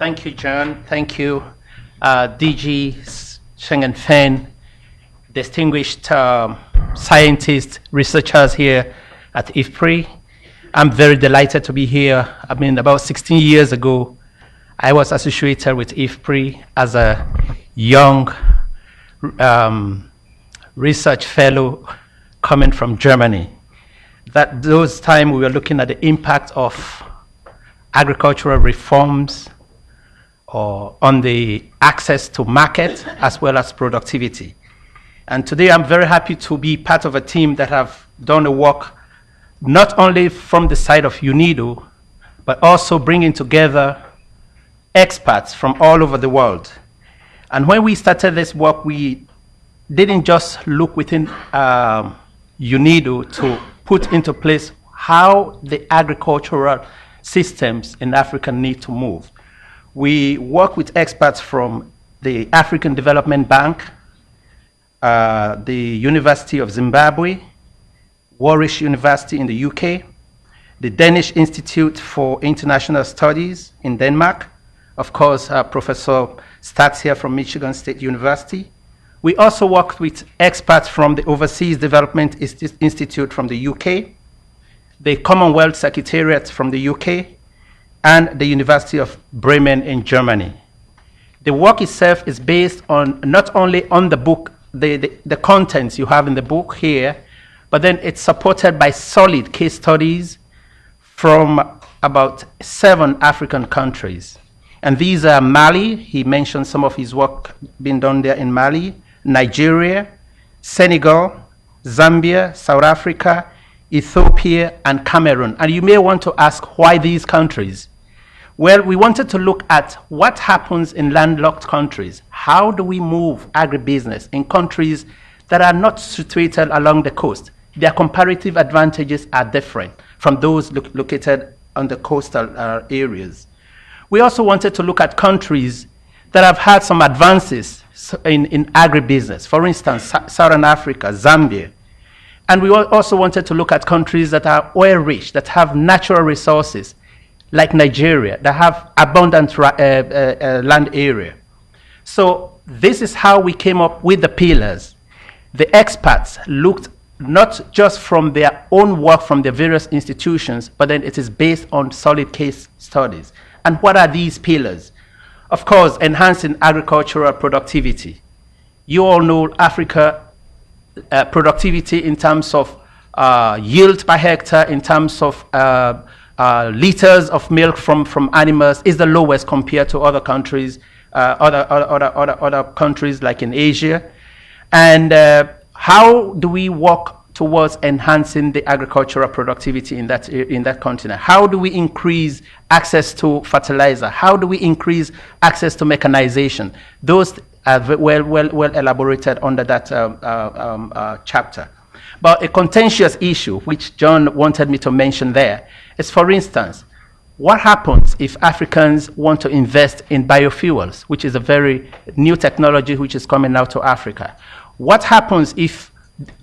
Thank you, John. Thank you, DG Schengen Fen, distinguished scientists, researchers here at IFPRI. I'm very delighted to be here. I mean, about 16 years ago, I was associated with IFPRI as a young research fellow coming from Germany. Those times we were looking at the impact of agricultural reforms on the access to market as well as productivity. And today I'm very happy to be part of a team that have done the work not only from the side of UNIDO, but also bringing together experts from all over the world. And when we started this work, we didn't just look within UNIDO to put into place how the agricultural systems in Africa need to move. We work with experts from the African Development Bank, the University of Zimbabwe, Warwick University in the UK, the Danish Institute for International Studies in Denmark, of course, Professor Stats here from Michigan State University. We also worked with experts from the Overseas Development Institute from the UK, the Commonwealth Secretariat from the UK, and the University of Bremen in Germany. The work itself is based on not only on the book, the contents you have in the book here, but then it's supported by solid case studies from about 7 African countries. And these are Mali, he mentioned some of his work being done there in Mali, Nigeria, Senegal, Zambia, South Africa, Ethiopia, and Cameroon. And you may want to ask why these countries? Well, we wanted to look at what happens in landlocked countries. How do we move agribusiness in countries that are not situated along the coast? Their comparative advantages are different from those located on the coastal areas. We also wanted to look at countries that have had some advances in agribusiness. For instance, Southern Africa, Zambia. And we also wanted to look at countries that are oil-rich, that have natural resources, like Nigeria, that have abundant land area. So this is how we came up with the pillars. The experts looked not just from their own work from the various institutions, but then it is based on solid case studies. And what are these pillars? Of course, enhancing agricultural productivity. You all know Africa productivity in terms of yield per hectare, in terms of liters of milk from animals is the lowest compared to other countries, other countries like in Asia. And how do we work towards enhancing the agricultural productivity in that continent? How do we increase access to fertilizer? How do we increase access to mechanization? Those are well elaborated under that chapter. But a contentious issue, which John wanted me to mention there, is, for instance, what happens if Africans want to invest in biofuels, which is a very new technology which is coming out to Africa? What happens if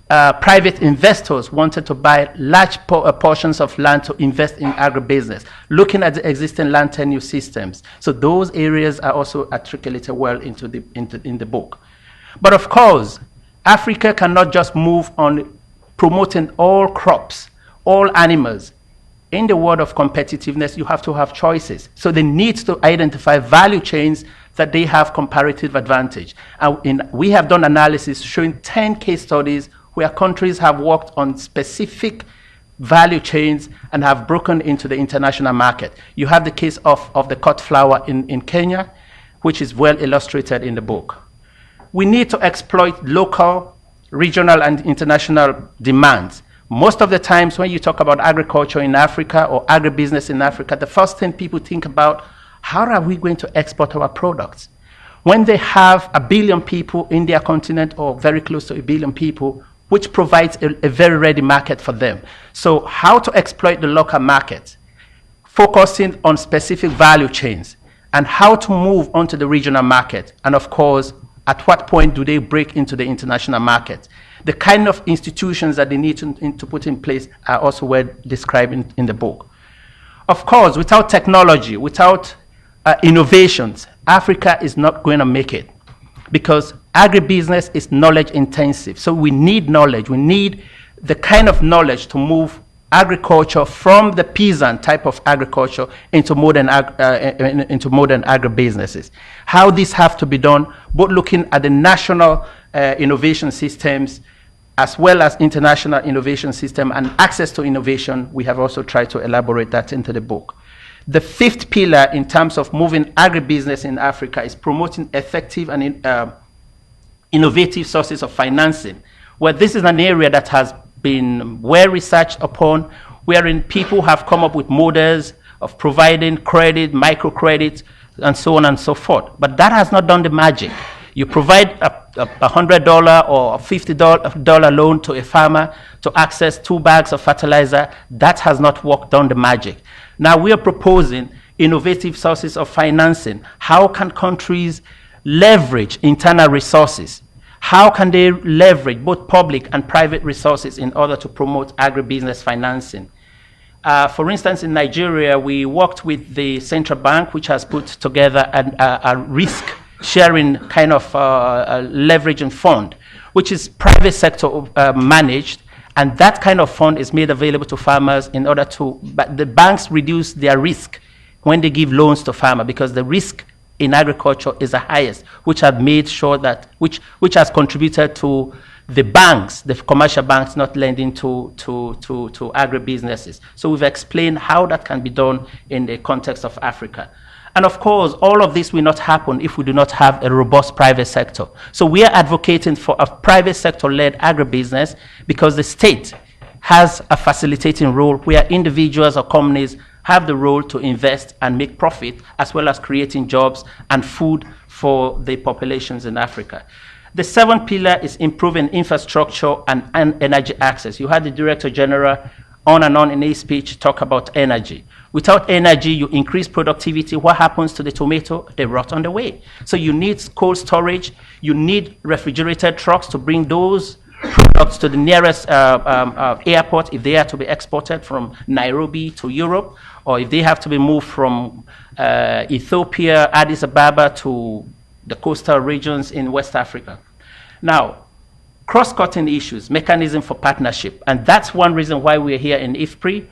private investors wanted to buy large portions of land to invest in agribusiness, looking at the existing land tenure systems? So those areas are also articulated well in the book. But of course, Africa cannot just move on promoting all crops, all animals. In the world of competitiveness, you have to have choices. So they need to identify value chains that they have comparative advantage. And we have done analysis showing 10 case studies where countries have worked on specific value chains and have broken into the international market. You have the case of the cut flour in Kenya, which is well illustrated in the book. We need to exploit local, regional, and international demands. Most of the times when you talk about agriculture in Africa or agribusiness in Africa, the first thing people think about, how are we going to export our products? When they have 1 billion people in their continent or very close to 1 billion people, which provides a very ready market for them. So how to exploit the local market, focusing on specific value chains, and how to move onto the regional market. And of course, at what point do they break into the international market? The kind of institutions that they need to put in place are also well described in the book. Of course, without technology, without innovations, Africa is not going to make it, because agribusiness is knowledge intensive. So we need knowledge. We need the kind of knowledge to move agriculture from the peasant type of agriculture into modern agribusinesses. How this have to be done, both looking at the national innovation systems as well as international innovation system and access to innovation. We have also tried to elaborate that into the book. The fifth pillar in terms of moving agribusiness in Africa is promoting effective and innovative sources of financing, where this is an area that has been well researched upon, wherein people have come up with models of providing credit, microcredit, and so on and so forth. But that has not done the magic. You provide a $100 or a $50 loan to a farmer to access 2 bags of fertilizer. That has not done the magic. Now we are proposing innovative sources of financing. How can countries leverage internal resources? How can they leverage both public and private resources in order to promote agribusiness financing? For instance, in Nigeria, we worked with the central bank, which has put together a risk-sharing kind of leveraging fund, which is private sector managed, and that kind of fund is made available to farmers in order to, but the banks reduce their risk when they give loans to farmers, because the risk in agriculture is the highest, which have made sure that, which has contributed to the banks, the commercial banks, not lending to agribusinesses. So we've explained how that can be done in the context of Africa. And of course, all of this will not happen if we do not have a robust private sector. So we are advocating for a private sector-led agribusiness, because the state has a facilitating role where individuals or companies have the role to invest and make profit, as well as creating jobs and food for the populations in Africa. The seventh pillar is improving infrastructure and energy access. You had the Director General on and on in his speech talk about energy. Without energy, you increase productivity. What happens to the tomato? They rot on the way. So you need cold storage. You need refrigerated trucks to bring those products to the nearest airport if they are to be exported from Nairobi to Europe, or if they have to be moved from Ethiopia, Addis Ababa to the coastal regions in West Africa. Now, cross-cutting issues, mechanism for partnership, and that's one reason why we're here in IFPRI.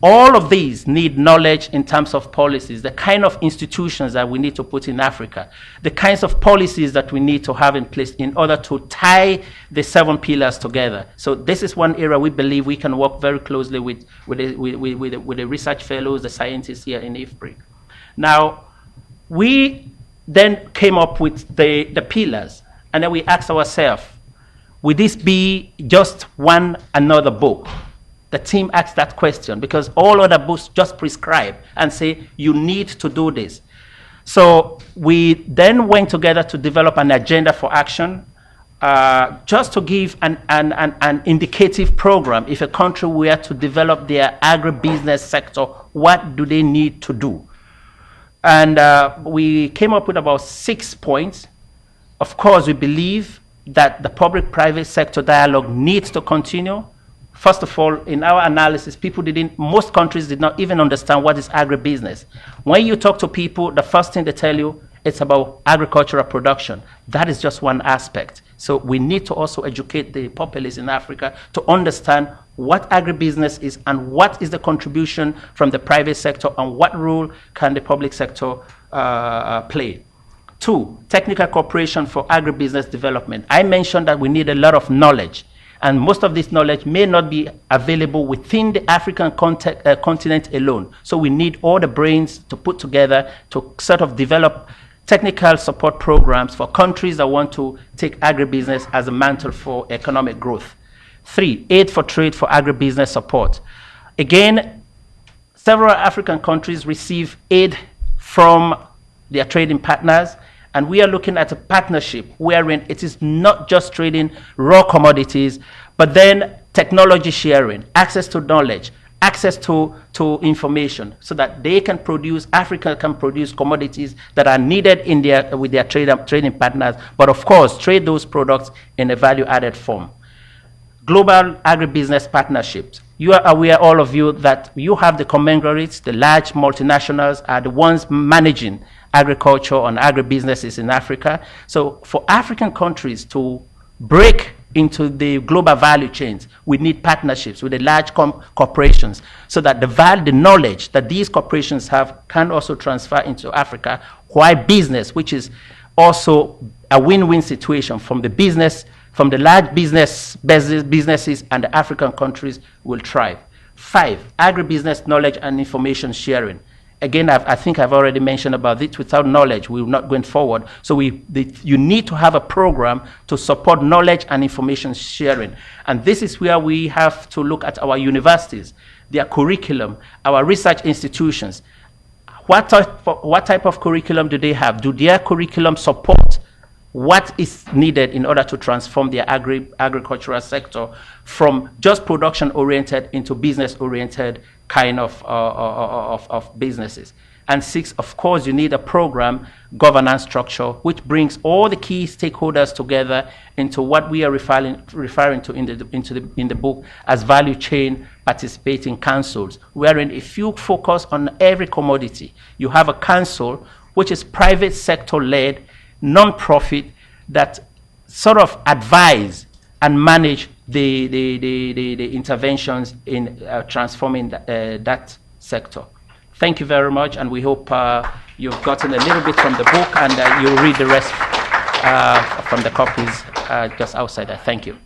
All of these need knowledge in terms of policies, the kind of institutions that we need to put in Africa, the kinds of policies that we need to have in place in order to tie the 7 pillars together. So this is one area we believe we can work very closely with the research fellows, the scientists here in IFPRI. Now, we then came up with the pillars, and then we asked ourselves, would this be just one another book? The team asked that question because all other books just prescribe and say, you need to do this. So we then went together to develop an agenda for action, just to give an indicative program. If a country were to develop their agribusiness sector, what do they need to do? And we came up with about 6 points. Of course, we believe that the public-private sector dialogue needs to continue. First of all, in our analysis, most countries did not even understand what is agribusiness. When you talk to people, the first thing they tell you, it's about agricultural production. That is just one aspect. So we need to also educate the populace in Africa to understand what agribusiness is and what is the contribution from the private sector and what role can the public sector play. 2, technical cooperation for agribusiness development. I mentioned that we need a lot of knowledge, and most of this knowledge may not be available within the African continent alone. So we need all the brains to put together to sort of develop technical support programs for countries that want to take agribusiness as a mantle for economic growth. 3, aid for trade for agribusiness support. Again, several African countries receive aid from their trading partners, and we are looking at a partnership wherein it is not just trading raw commodities, but then technology sharing, access to knowledge, access to information, so that they can produce, Africa can produce commodities that are needed in with their trading partners, but of course, trade those products in a value-added form. Global agribusiness partnerships. You are aware, all of you, that you have the conglomerates, the large multinationals are the ones managing agriculture and agribusinesses in Africa. So for African countries to break into the global value chains, we need partnerships with the large corporations so that the knowledge that these corporations have can also transfer into Africa, while business, which is also a win-win situation from the large businesses and the African countries will thrive. 5, agribusiness knowledge and information sharing. Again, I think I've already mentioned about it. Without knowledge, we're not going forward. So you need to have a program to support knowledge and information sharing. And this is where we have to look at our universities, their curriculum, our research institutions. What type of curriculum do they have? Do their curriculum support what is needed in order to transform their agricultural sector from just production-oriented into business-oriented kind of businesses? And 6, of course, you need a program governance structure which brings all the key stakeholders together into what we are referring to in the book as value chain participating councils, wherein if you focus on every commodity, you have a council which is private sector-led, non-profit, that sort of advise and manage the interventions in transforming that sector. Thank you very much, and we hope you've gotten a little bit from the book, and you'll read the rest from the copies just outside there. Thank you.